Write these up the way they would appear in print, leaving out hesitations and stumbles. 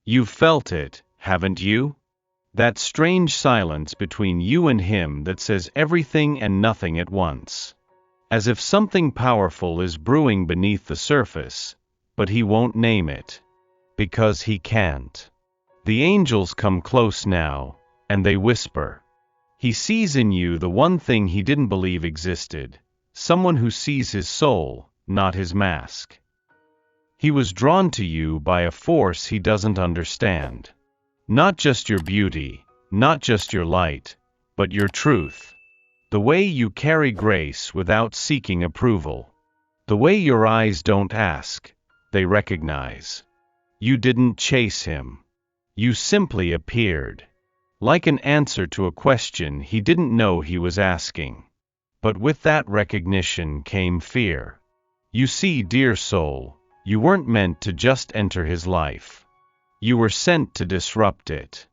You've felt it, haven't you? That strange silence between you and him that says everything and nothing at once. As if something powerful is brewing beneath the surface, but he won't name it. Because he can't. The angels come close now, and they whisper. He sees in you the one thing he didn't believe existed, someone who sees his soul, not his mask. He was drawn to you by a force he doesn't understand. Not just your beauty, not just your light, but your truth. The way you carry grace without seeking approval. The way your eyes don't ask, they recognize. You didn't chase him. You simply appeared. Like an answer to a question he didn't know he was asking. But with that recognition came fear. You see, dear soul, you weren't meant to just enter his life. You were sent to disrupt it.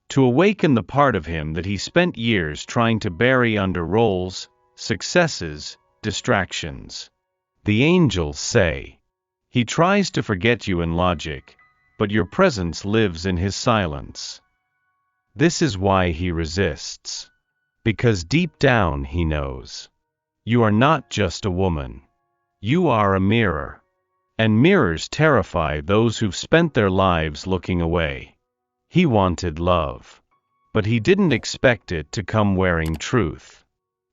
To awaken the part of him that he spent years trying to bury under roles, successes, distractions. The angels say. He tries to forget you in logic, but your presence lives in his silence. This is why he resists. Because deep down he knows. You are not just a woman. You are a mirror. And mirrors terrify those who've spent their lives looking away. He wanted love. But he didn't expect it to come wearing truth.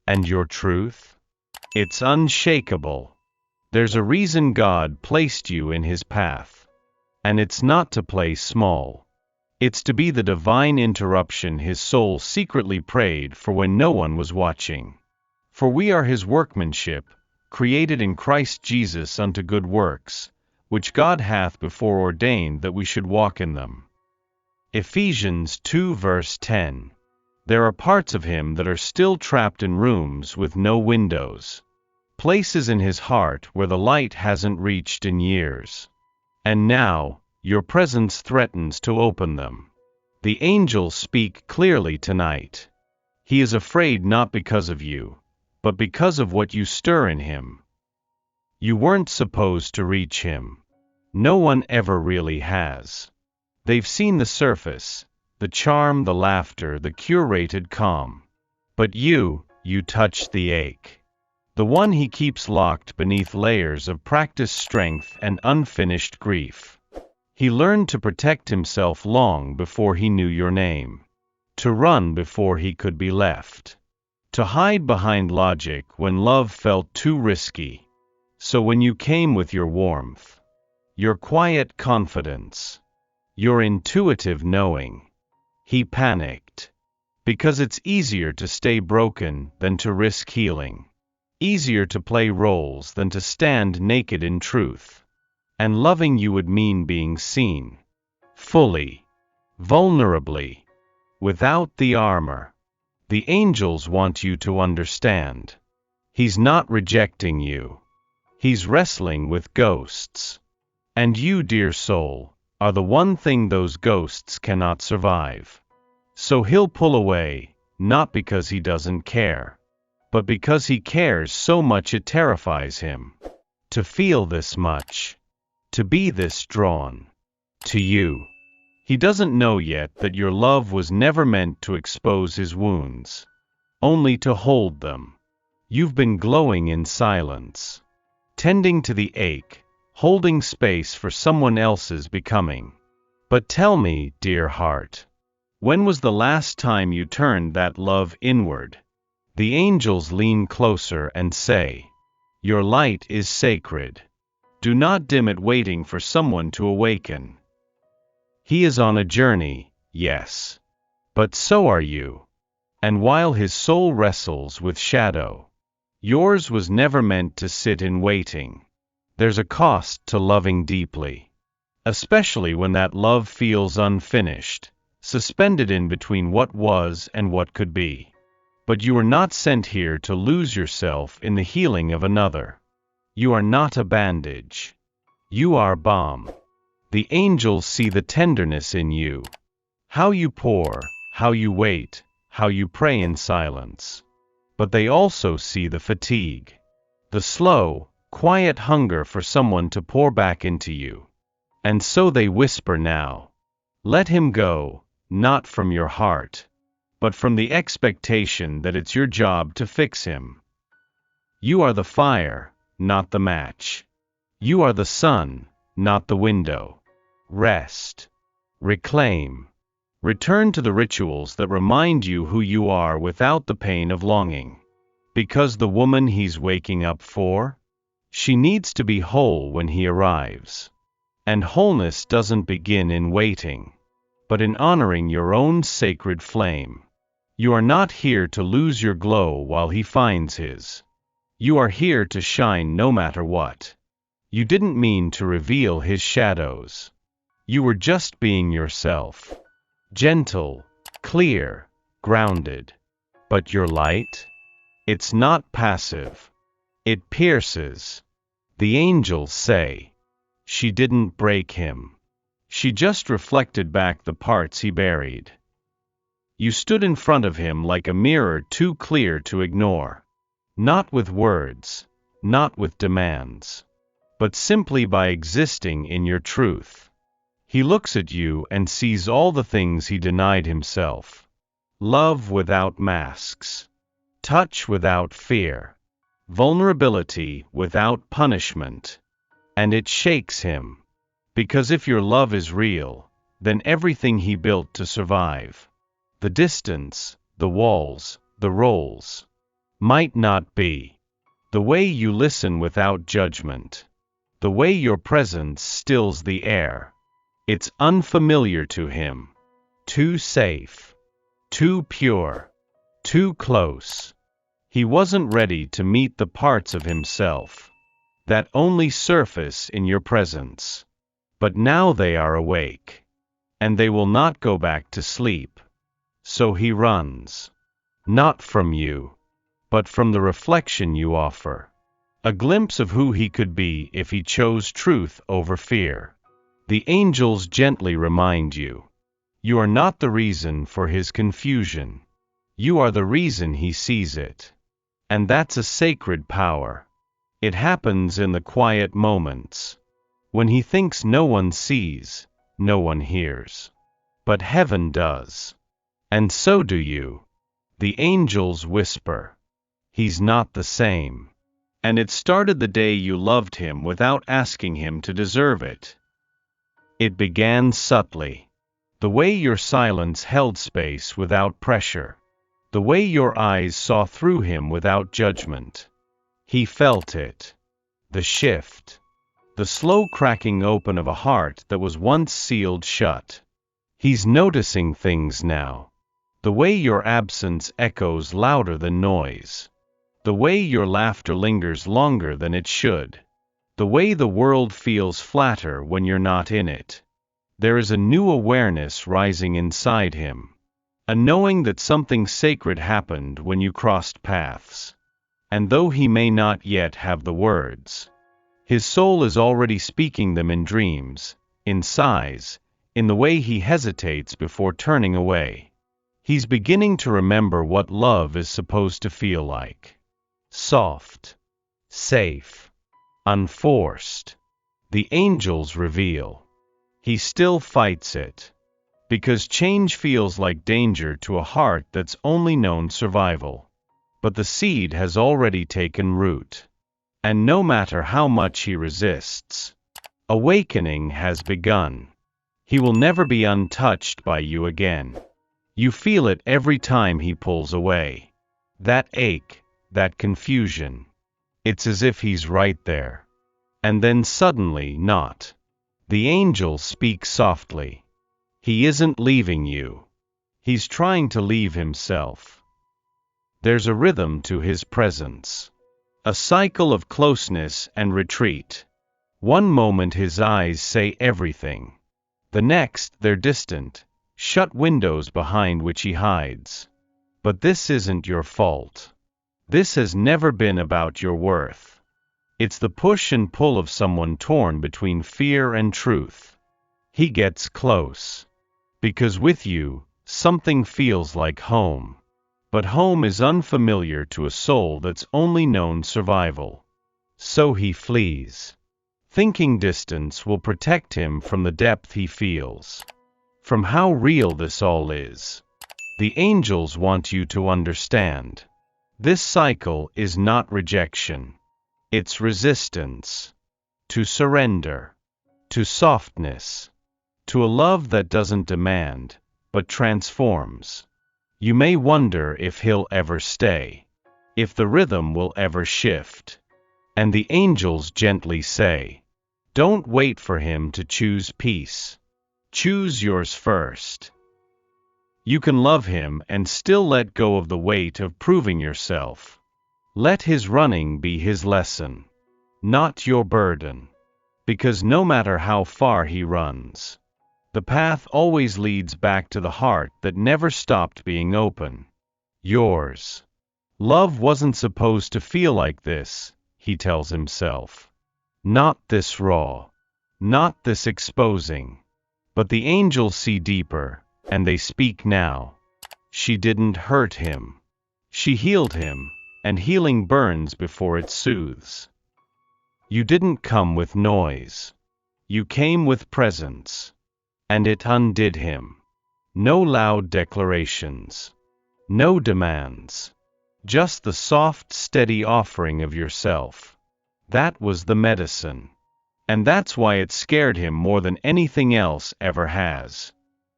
And your truth? It's unshakable. There's a reason God placed you in his path. And it's not to play small. It's to be the divine interruption his soul secretly prayed for when no one was watching. For we are his workmanship, created in Christ Jesus unto good works, which God hath before ordained that we should walk in them. Ephesians 2 verse 10. There are parts of him that are still trapped in rooms with no windows. Places in his heart where the light hasn't reached in years. And now, your presence threatens to open them. The angels speak clearly tonight. He is afraid not because of you, but because of what you stir in him. You weren't supposed to reach him. No one ever really has. They've seen the surface, the charm, the laughter, the curated calm. But you touch the ache. The one he keeps locked beneath layers of practiced strength and unfinished grief. He learned to protect himself long before he knew your name. To run before he could be left. To hide behind logic when love felt too risky. So when you came with your warmth, your quiet confidence, your intuitive knowing, he panicked. Because it's easier to stay broken than to risk healing. Easier to play roles than to stand naked in truth. And loving you would mean being seen. Fully. Vulnerably. Without the armor. The angels want you to understand. He's not rejecting you. He's wrestling with ghosts. And you, dear soul, are the one thing those ghosts cannot survive. So he'll pull away, not because he doesn't care, but because he cares so much it terrifies him. To feel this much. To be this drawn. To you. He doesn't know yet that your love was never meant to expose his wounds. Only to hold them. You've been glowing in silence. Tending to the ache, holding space for someone else's becoming. But tell me, dear heart, when was the last time you turned that love inward? The angels lean closer and say, your light is sacred. Do not dim it waiting for someone to awaken. He is on a journey, yes. But so are you. And while his soul wrestles with shadow, yours was never meant to sit in waiting. There's a cost to loving deeply. Especially when that love feels unfinished, suspended in between what was and what could be. But you are not sent here to lose yourself in the healing of another. You are not a bandage. You are balm. The angels see the tenderness in you. How you pour, how you wait, how you pray in silence. But they also see the fatigue. The slow, quiet hunger for someone to pour back into you. And so they whisper now. Let him go, not from your heart, but from the expectation that it's your job to fix him. You are the fire, not the match. You are the sun, not the window. Rest. Reclaim. Return to the rituals that remind you who you are without the pain of longing. Because the woman he's waking up for? She needs to be whole when he arrives. And wholeness doesn't begin in waiting, but in honoring your own sacred flame. You are not here to lose your glow while he finds his. You are here to shine no matter what. You didn't mean to reveal his shadows. You were just being yourself. Gentle, clear, grounded. But your light? It's not passive. It pierces. The angels say. She didn't break him. She just reflected back the parts he buried. You stood in front of him like a mirror too clear to ignore. Not with words, not with demands, but simply by existing in your truth. He looks at you and sees all the things he denied himself. Love without masks. Touch without fear. Vulnerability without punishment. And it shakes him. Because if your love is real, then everything he built to survive, the distance, the walls, the roles, might not be. The way you listen without judgment. The way your presence stills the air. It's unfamiliar to him. Too safe. Too pure. Too close. He wasn't ready to meet the parts of himself that only surface in your presence. But now they are awake. And they will not go back to sleep. So he runs. Not from you, but from the reflection you offer. A glimpse of who he could be if he chose truth over fear. The angels gently remind you. You are not the reason for his confusion. You are the reason he sees it. And that's a sacred power. It happens in the quiet moments. When he thinks no one sees, no one hears. But heaven does. And so do you. The angels whisper. He's not the same. And it started the day you loved him without asking him to deserve it. It began subtly. The way your silence held space without pressure. The way your eyes saw through him without judgment. He felt it. The shift. The slow cracking open of a heart that was once sealed shut. He's noticing things now. The way your absence echoes louder than noise. The way your laughter lingers longer than it should. The way the world feels flatter when you're not in it. There is a new awareness rising inside him. A knowing that something sacred happened when you crossed paths. And though he may not yet have the words, his soul is already speaking them in dreams, in sighs, in the way he hesitates before turning away. He's beginning to remember what love is supposed to feel like. Soft. Safe. Unforced. The angels reveal. He still fights it. Because change feels like danger to a heart that's only known survival. But the seed has already taken root. And no matter how much he resists, awakening has begun. He will never be untouched by you again. You feel it every time he pulls away. That ache, that confusion. It's as if he's right there. And then suddenly not. The angel speaks softly. He isn't leaving you. He's trying to leave himself. There's a rhythm to his presence. A cycle of closeness and retreat. One moment his eyes say everything. The next they're distant, shut windows behind which he hides. But this isn't your fault. This has never been about your worth. It's the push and pull of someone torn between fear and truth. He gets close. Because with you, something feels like home. But home is unfamiliar to a soul that's only known survival. So he flees. Thinking distance will protect him from the depth he feels. from how real this all is. The angels want you to understand. This cycle is not rejection. It's resistance. To surrender. To softness. To a love that doesn't demand, but transforms. You may wonder if he'll ever stay. If the rhythm will ever shift. And the angels gently say, don't wait for him to choose peace. Choose yours first. You can love him and still let go of the weight of proving yourself. Let his running be his lesson, not your burden. Because no matter how far he runs, the path always leads back to the heart that never stopped being open. Yours. Love wasn't supposed to feel like this, he tells himself. Not this raw. Not this exposing. But the angels see deeper, and they speak now. She didn't hurt him. She healed him, and healing burns before it soothes. You didn't come with noise. You came with presence. And it undid him. No loud declarations. No demands. Just the soft, steady offering of yourself. That was the medicine. And that's why it scared him more than anything else ever has.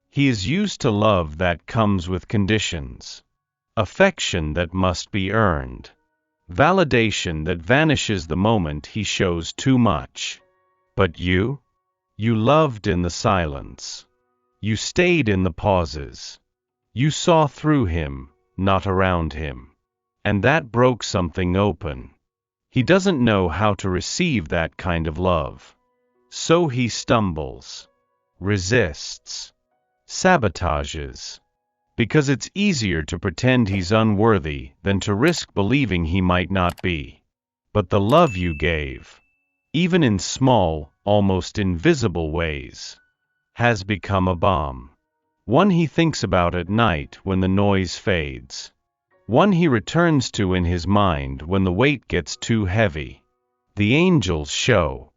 He is used to love that comes with conditions. Affection that must be earned. Validation that vanishes the moment he shows too much. But you? You loved in the silence. You stayed in the pauses. You saw through him, not around him. And that broke something open. He doesn't know how to receive that kind of love. So he stumbles. Resists. Sabotages. Because it's easier to pretend he's unworthy than to risk believing he might not be. But the love you gave, even in small, almost invisible ways, has become a bomb. One he thinks about at night when the noise fades. One he returns to in his mind when the weight gets too heavy. The angels show.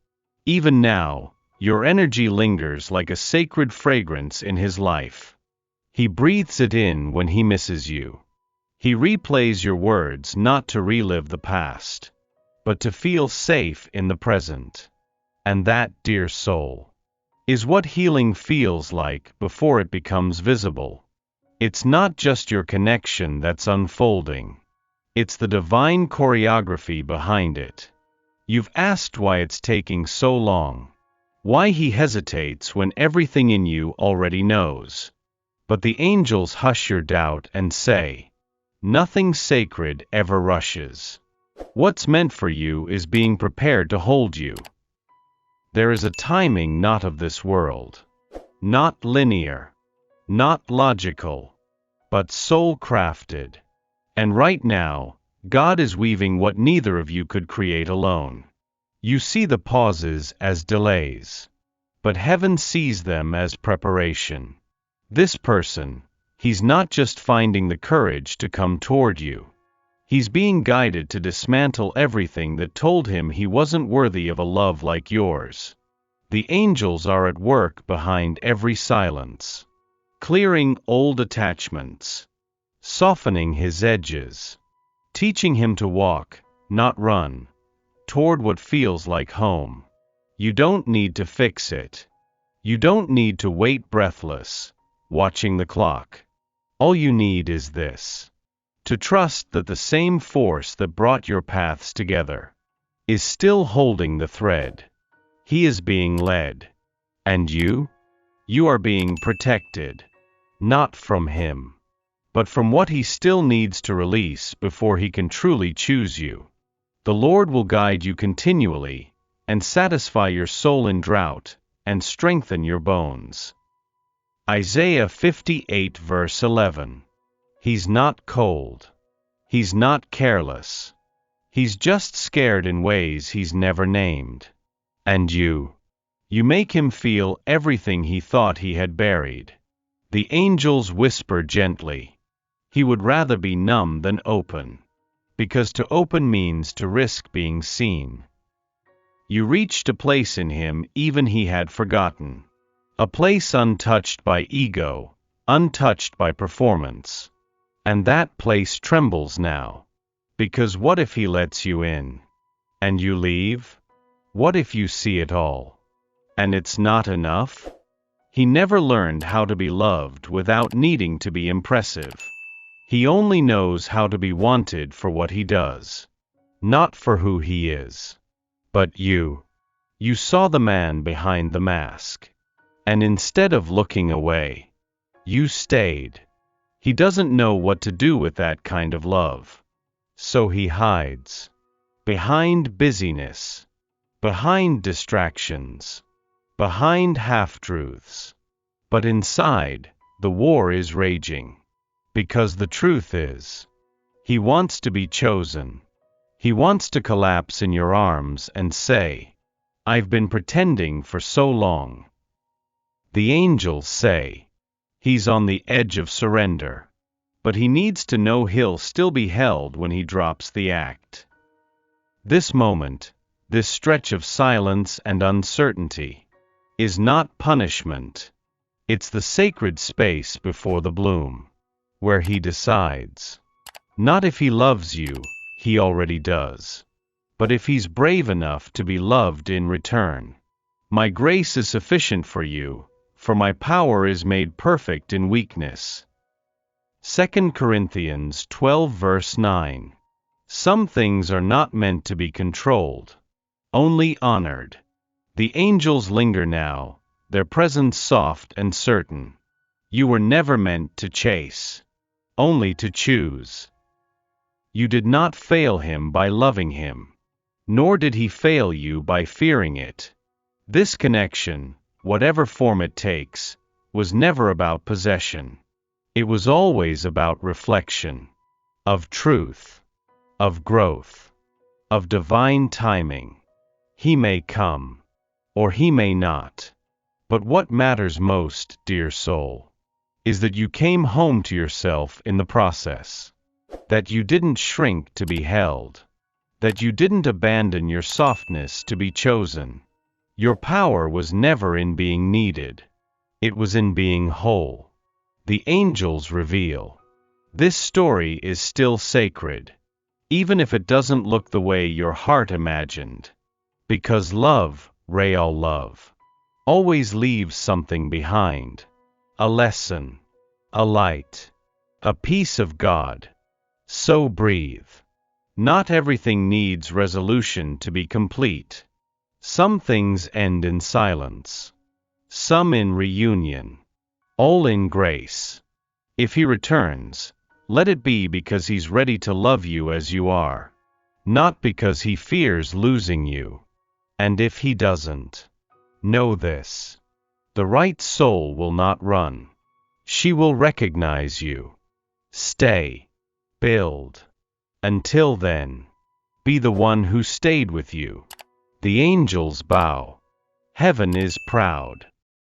Even now, your energy lingers like a sacred fragrance in his life. He breathes it in when he misses you. He replays your words not to relive the past, but to feel safe in the present. And that, dear soul, is what healing feels like before it becomes visible. It's not just your connection that's unfolding. It's the divine choreography behind it. You've asked why it's taking so long. Why he hesitates when everything in you already knows. But the angels hush your doubt and say, nothing sacred ever rushes. What's meant for you is being prepared to hold you. There is a timing not of this world. Not linear. Not logical. But soul-crafted. And right now, God is weaving what neither of you could create alone. You see the pauses as delays. But heaven sees them as preparation. This person, he's not just finding the courage to come toward you. He's being guided to dismantle everything that told him he wasn't worthy of a love like yours. The angels are at work behind every silence, clearing old attachments, softening his edges, teaching him to walk, not run, toward what feels like home. You don't need to fix it. You don't need to wait breathless, watching the clock. All you need is this. To trust that the same force that brought your paths together is still holding the thread. He is being led. And you? You are being protected. Not from him, but from what he still needs to release before he can truly choose you. The Lord will guide you continually, and satisfy your soul in drought, and strengthen your bones. Isaiah 58 verse 11. He's not cold. He's not careless. He's just scared in ways he's never named. And you make him feel everything he thought he had buried. The angels whisper gently. He would rather be numb than open. Because to open means to risk being seen. You reached a place in him even he had forgotten. A place untouched by ego, untouched by performance. And that place trembles now. Because what if he lets you in? And you leave? What if you see it all? And it's not enough? He never learned how to be loved without needing to be impressive. He only knows how to be wanted for what he does. Not for who he is. But you saw the man behind the mask. And instead of looking away, you stayed. He doesn't know what to do with that kind of love. So he hides. Behind busyness. Behind distractions. Behind half-truths. But inside, the war is raging. Because the truth is, he wants to be chosen. He wants to collapse in your arms and say, I've been pretending for so long. The angels say, he's on the edge of surrender. But he needs to know he'll still be held when he drops the act. This moment, this stretch of silence and uncertainty, is not punishment. It's the sacred space before the bloom, where he decides. Not if he loves you, he already does. But if he's brave enough to be loved in return. My grace is sufficient for you, for my power is made perfect in weakness. 2 Corinthians 12 verse 9. Some things are not meant to be controlled, only honored. The angels linger now, their presence soft and certain. You were never meant to chase, only to choose. You did not fail him by loving him, nor did he fail you by fearing it. This connection, whatever form it takes, was never about possession. It was always about reflection, of truth, of growth, of divine timing. He may come, or he may not. But what matters most, dear soul, is that you came home to yourself in the process. That you didn't shrink to be held. That you didn't abandon your softness to be chosen. Your power was never in being needed. It was in being whole. The angels reveal. This story is still sacred, even if it doesn't look the way your heart imagined. Because love, real love, always leaves something behind. A lesson, a light, a piece of God. So breathe. Not everything needs resolution to be complete. Some things end in silence. Some in reunion. All in grace. If he returns, let it be because he's ready to love you as you are. Not because he fears losing you. And if he doesn't, know this. The right soul will not run. She will recognize you. Stay. Build. Until then, be the one who stayed with you. The angels bow. Heaven is proud.